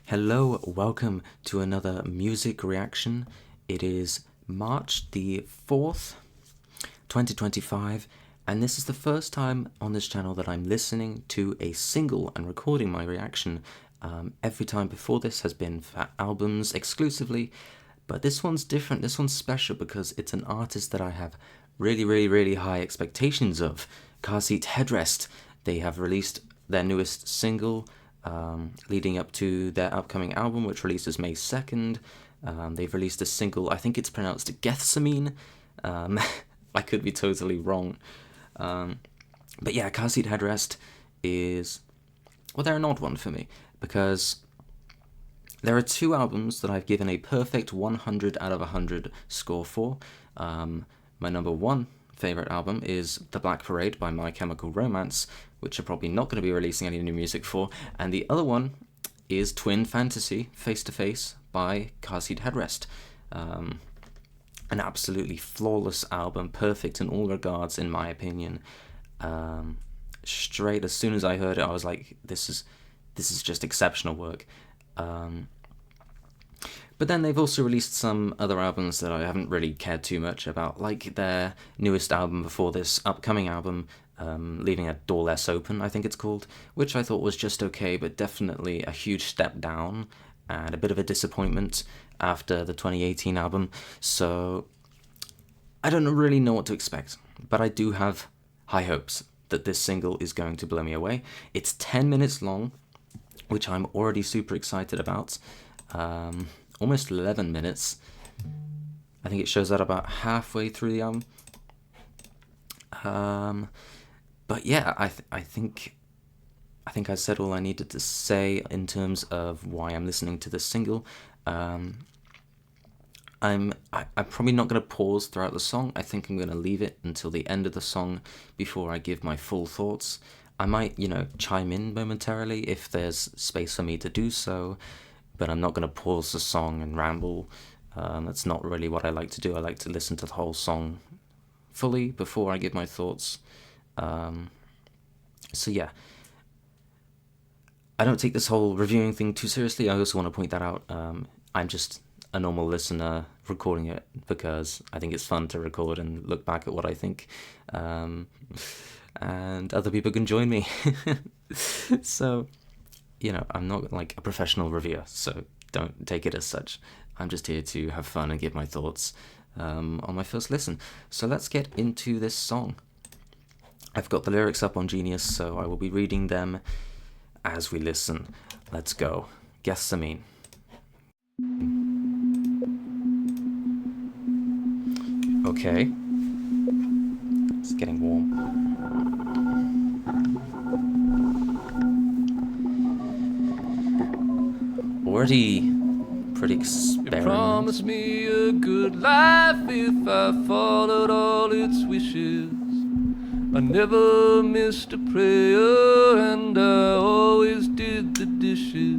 Hello, welcome to another music reaction. It is March the 4th, 2025, and this is the first time on this channel that I'm listening to a single and recording my reaction. Every time before this has been for albums exclusively, but this one's different. This one's special because it's an artist that I have really high expectations of. Car Seat Headrest. They have released their newest single leading up to their upcoming album, which releases May 2nd. They've released a single, I think it's pronounced Gethsemane. I could be totally wrong. But yeah, Car Seat Headrest is, well, they're an odd one for me because there are two albums that I've given a perfect 100 out of 100 score for. My number one favorite album is The Black Parade by My Chemical Romance, which are probably not going to be releasing any new music for, and the other one is Twin Fantasy Face to Face by Car Seat Headrest. An absolutely flawless album, perfect in all regards in my opinion. Straight as soon as I heard it, I was like, this is just exceptional work. But then they've also released some other albums that I haven't really cared too much about, like their newest album before this upcoming album, Leaving a Door Less Open, I think it's called, which I thought was just okay, but definitely a huge step down and a bit of a disappointment after the 2018 album. So I don't really know what to expect, but I do have high hopes that this single is going to blow me away. It's 10 minutes long, which I'm already super excited about. Almost 11 minutes. I think it shows that about halfway through the album. But yeah, I think I said all I needed to say in terms of why I'm listening to this single. I'm probably not going to pause throughout the song. I think I'm going to leave it until the end of the song before I give my full thoughts. I might, chime in momentarily if there's space for me to do so, but I'm not going to pause the song and ramble. That's not really what I like to do. I like to listen to the whole song fully before I give my thoughts. So yeah, I don't take this whole reviewing thing too seriously. I also want to point that out. I'm just a normal listener recording it because I think it's fun to record and look back at what I think. And other people can join me. So, I'm not like a professional reviewer, so don't take it as such. I'm just here to have fun and give my thoughts on my first listen. So let's get into this song. I've got the lyrics up on Genius, so I will be reading them as we listen. Let's go. Gethsemane. Okay. It's getting warm. Already pretty experimental. You promised me a good life if I followed all its wishes. I never missed a prayer and I always did the dishes.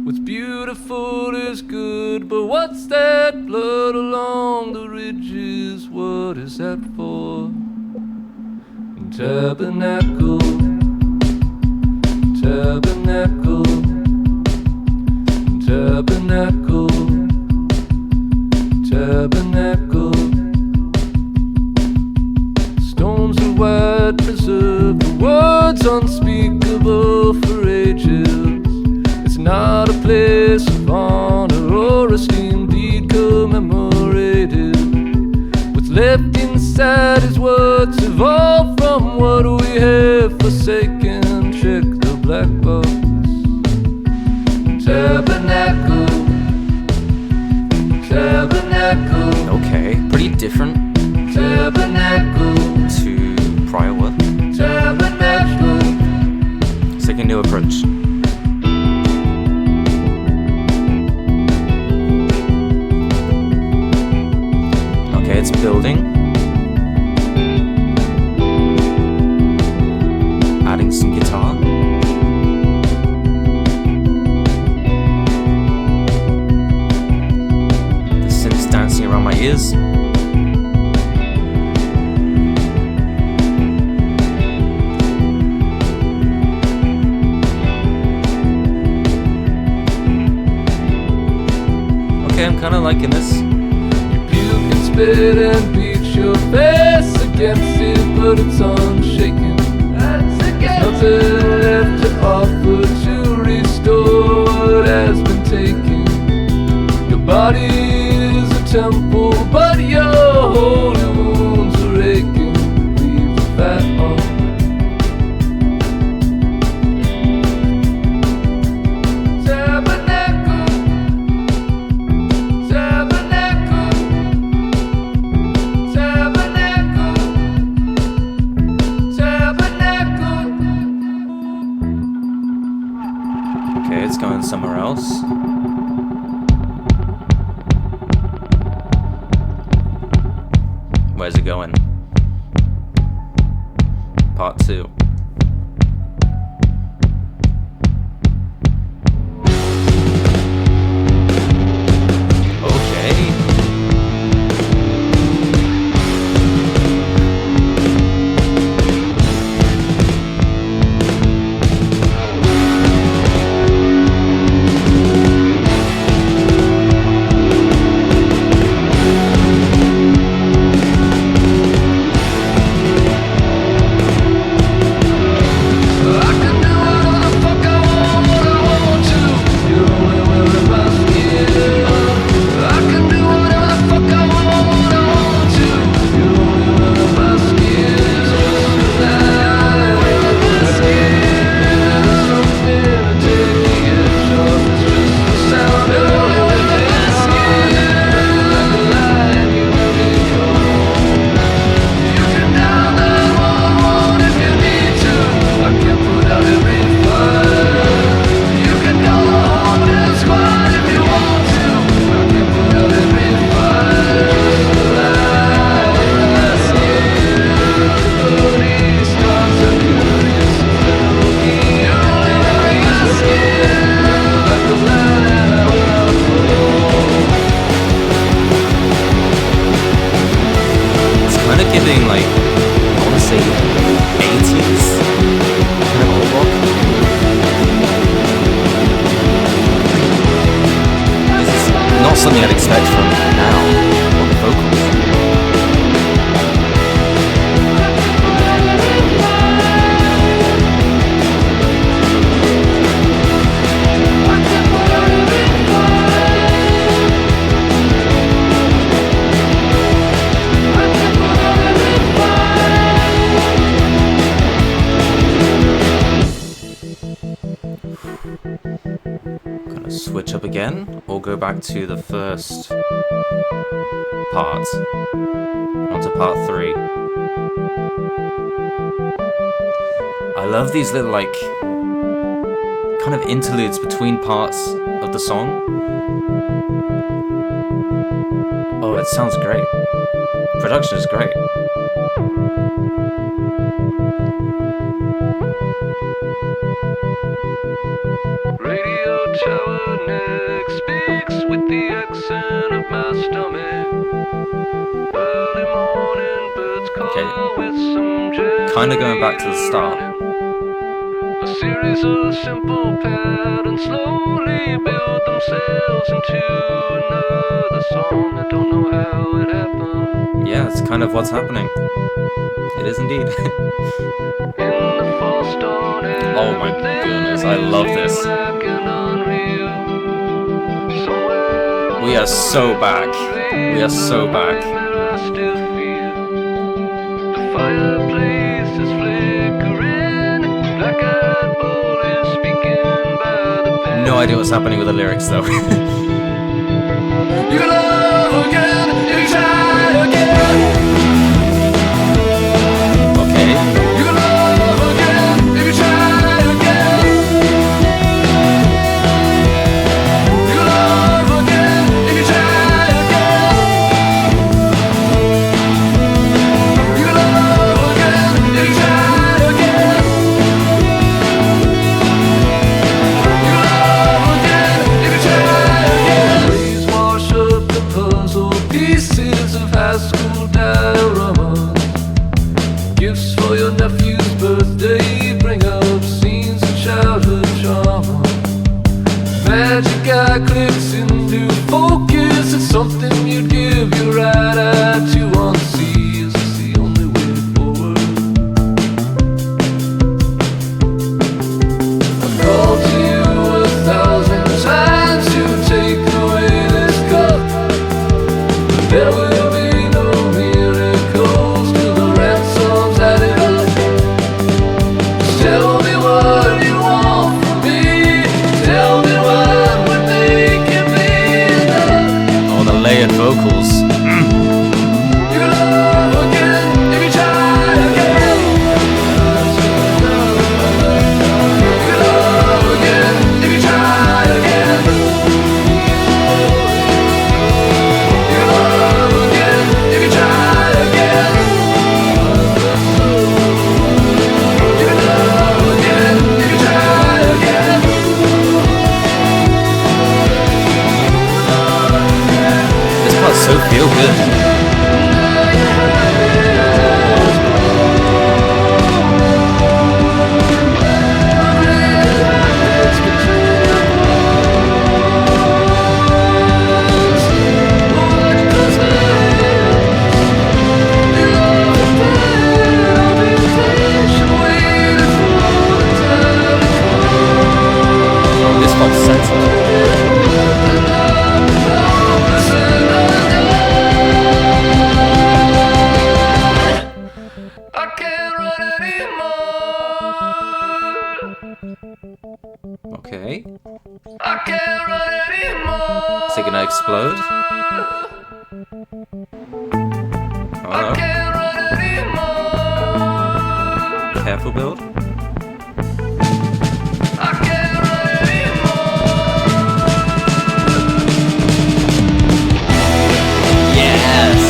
What's beautiful is good, but what's that blood along the ridges? What is that for? Tabernacle, tabernacle, tabernacle, tabernacle. Stones of white preserve the words unspeakable for ages. It's not a place of honor or esteem, deed commemorated. What's left inside is what's evolved from what we have forsaken. Check the black box. Tabernacle, tabernacle. Okay, pretty different Tabernacle to prior work. Tabernacle. It's like a new approach. Okay, it's building. Adding some guitar. The synth's dancing around my ears. Okay, I'm kind of liking this. You puke and spit and beat your face against it, but it's unshaken. There's nothing left to offer to restore what has been taken. Your body is a temple, but your holy wounds are aching. Leave the fat off. Okay, it's going somewhere else. Where's it going? Part 2. Giving like, I want to say 80s kind of old rock. This is not something I'd expect from now on the vocals. Switch up again, or go back to the first part, onto part 3. I love these little like kind of interludes between parts of the song. Oh, it sounds great. Production is great. Radio tower next speaks with the accent of my stomach. Early morning birds call with some jelly. Kind of going back to the start. A series of simple patterns slowly build themselves into another song. I don't know how it happened. Yeah, it's kind of what's happening. It is indeed. Oh my goodness, I love this. We are so back. We are so back. The fireplace is flickering. Black-eyed bull is speaking by the pen. No idea what's happening with the lyrics though. You can love again if you try again. Okay. You can love again if you try again. You can love again if you try again. You can love again if you try again. You can love again if you try again. Please wash up the puzzle pieces of high school dioramas. Gifts for your nephew's birthday, bring up scenes of childhood trauma. Magic eye clicks into focus. Is it something you'd give your right eye to on the sea? Is this the only way forward? I've called to you 1,000 times to take away this cup, but there will be no miracles till the ransom's added up. Just tell me what you want from me. Tell me what would make it be enough. Oh, the layered vocals. You love again if you try again. You love again if you try again. You love again if you try again. You love again if you try again. This part's so feel good. Oh, this part's sensitive. I can't run anymore. Okay. I can't run anymore. Is it gonna explode? Oh I no. can't run anymore. Careful, build. I can't run anymore. Yes!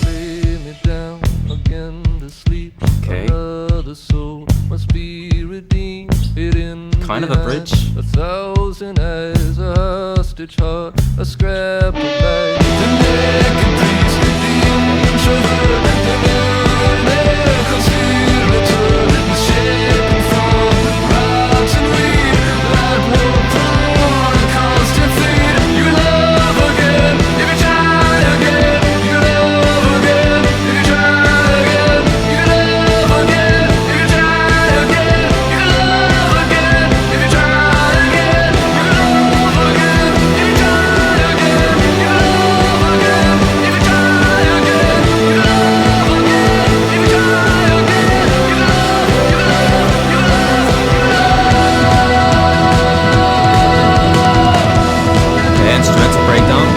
Lay me down again to sleep. Okay. Another soul must be redeemed. Hidden Kind of a behind bridge. 1,000 eyes, a hostage heart, a scrap of light. The naked priest redeemed, shoulder the moon, conspirator, shaken from rocks and weed, like one prawn and constant feed. You love again if you try again. You love again if you try again. You love again if you try again. You love again if you try again. You love again if you try again. You love again if you try again. You love again if you try again. Okay, instrumental breakdown.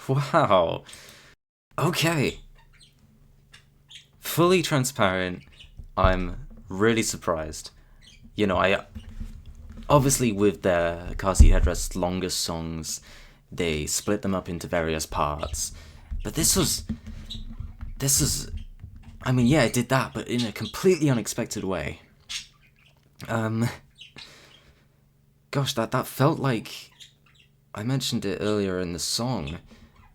Wow. Okay. Fully transparent. I'm really surprised. You know, I obviously with their Car Seat Headrest's longest songs, they split them up into various parts. But this is I mean, yeah, it did that, but in a completely unexpected way. Gosh, that felt like, I mentioned it earlier in the song,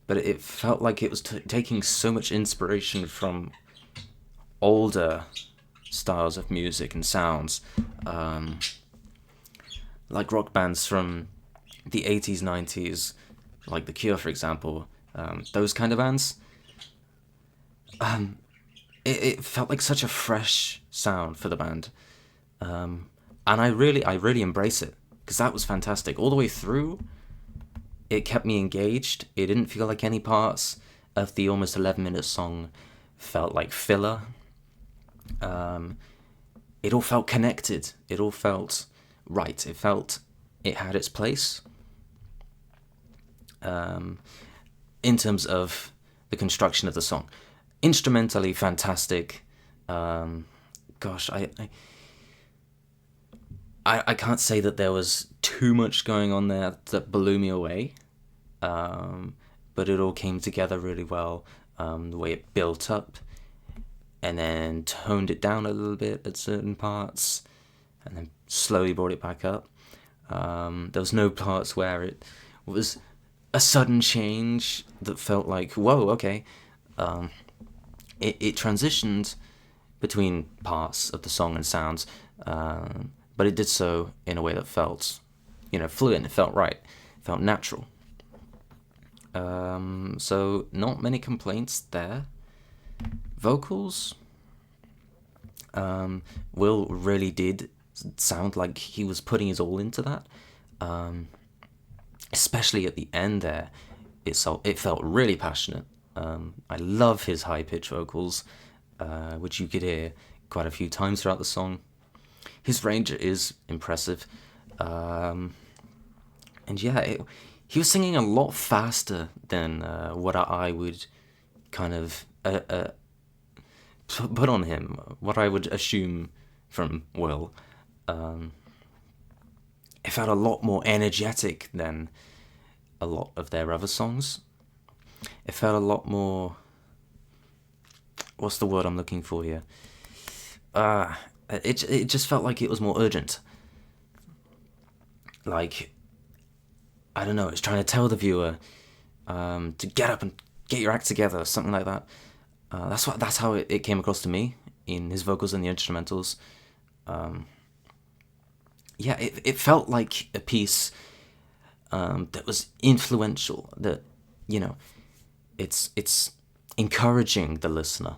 but it felt like it was taking so much inspiration from older styles of music and sounds, like rock bands from the 80s, 90s, like The Cure, for example, those kind of bands. It felt like such a fresh sound for the band, and I really embrace it, because that was fantastic all the way through. It kept me engaged. It didn't feel like any parts of the almost 11-minute song felt like filler. It all felt connected. It all felt right. It felt it had its place. In terms of the construction of the song, instrumentally fantastic. Gosh, I can't say that there was too much going on there that blew me away, but it all came together really well. The way it built up, and then toned it down a little bit at certain parts, and then slowly brought it back up. There was no parts where it was a sudden change that felt like, whoa, okay. It transitioned between parts of the song and sounds, but it did so in a way that felt, fluent. It felt right. It felt natural. So not many complaints there. Vocals, Will really did sound like he was putting his all into that. Especially at the end there, it felt really passionate. I love his high-pitched vocals, which you could hear quite a few times throughout the song. His range is impressive. And yeah, he was singing a lot faster than what I would kind of put on him, what I would assume from Will. It felt a lot more energetic than a lot of their other songs. It felt a lot more... What's the word I'm looking for here? It just felt like it was more urgent. Like, I don't know, it's trying to tell the viewer to get up and get your act together, something like that. That's how it came across to me in his vocals and the instrumentals. Yeah, it felt like a piece that was influential, that, it's encouraging the listener.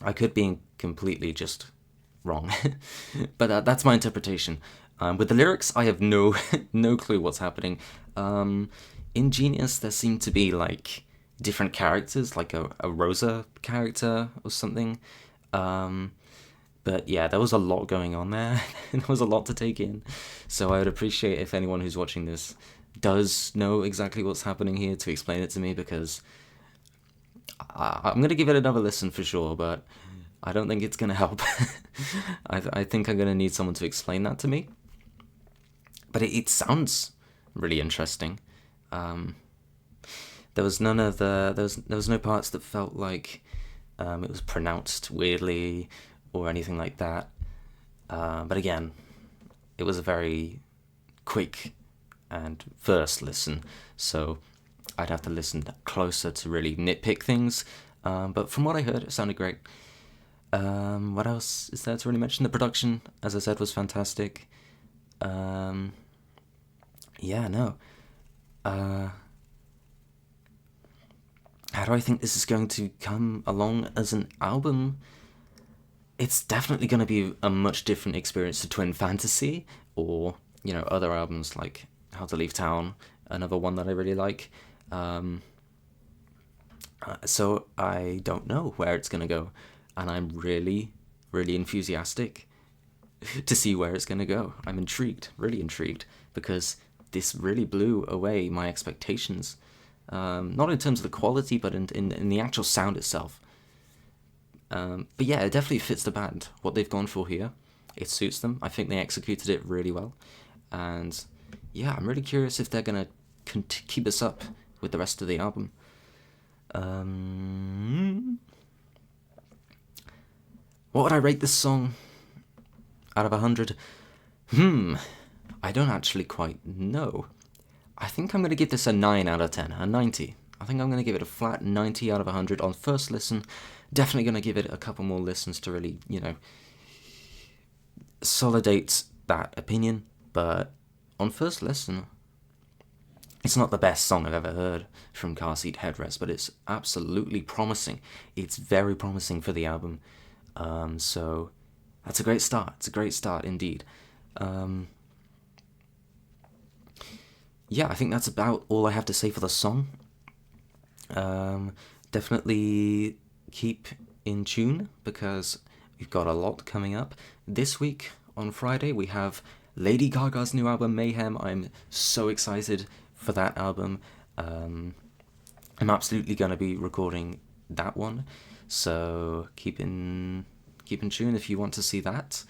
I could be completely just wrong, but that's my interpretation. With the lyrics, I have no clue what's happening. In Genius, there seemed to be like different characters, like a Rosa character or something. But yeah, there was a lot going on there. There was a lot to take in. So I would appreciate if anyone who's watching this does know exactly what's happening here to explain it to me, because I'm going to give it another listen for sure, but I don't think it's going to help. I think I'm going to need someone to explain that to me. But it sounds really interesting. There was none of the... There was no parts that felt like it was pronounced weirdly or anything like that. But again, it was a very quick and first listen, so I'd have to listen closer to really nitpick things. But from what I heard, it sounded great. What else is there to really mention? The production, as I said, was fantastic. Yeah, no. How do I think this is going to come along as an album? It's definitely going to be a much different experience to Twin Fantasy, or, other albums like How to Leave Town, another one that I really like. So I don't know where it's going to go, and I'm really, really enthusiastic to see where it's going to go. I'm intrigued, really intrigued, because this really blew away my expectations. Not in terms of the quality, but in the actual sound itself. But yeah, it definitely fits the band, what they've gone for here. It suits them. I think they executed it really well. And yeah, I'm really curious if they're going to keep this up with the rest of the album. What would I rate this song out of 100? I don't actually quite know. I think I'm going to give this a 9 out of 10, a 90. I think I'm going to give it a flat 90 out of 100 on first listen. Definitely going to give it a couple more listens to really, solidate that opinion. But on first listen, it's not the best song I've ever heard from Car Seat Headrest, but it's absolutely promising. It's very promising for the album. So that's a great start. It's a great start indeed. Yeah, I think that's about all I have to say for the song. Definitely keep in tune, because we've got a lot coming up. This week, on Friday, we have Lady Gaga's new album, Mayhem. I'm so excited for that album. I'm absolutely going to be recording that one, so keep in tune if you want to see that.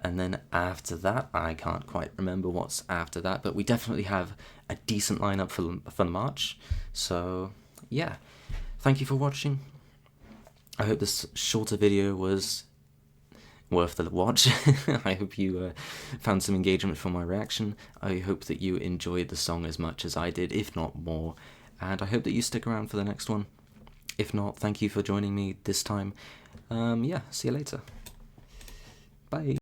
And then after that, I can't quite remember what's after that, but we definitely have a decent lineup for March. So yeah, thank you for watching. I hope this shorter video was worth the watch. I hope you found some engagement from my reaction. I hope that you enjoyed the song as much as I did, if not more. And I hope that you stick around for the next one. If not, thank you for joining me this time. Yeah, see you later. Bye.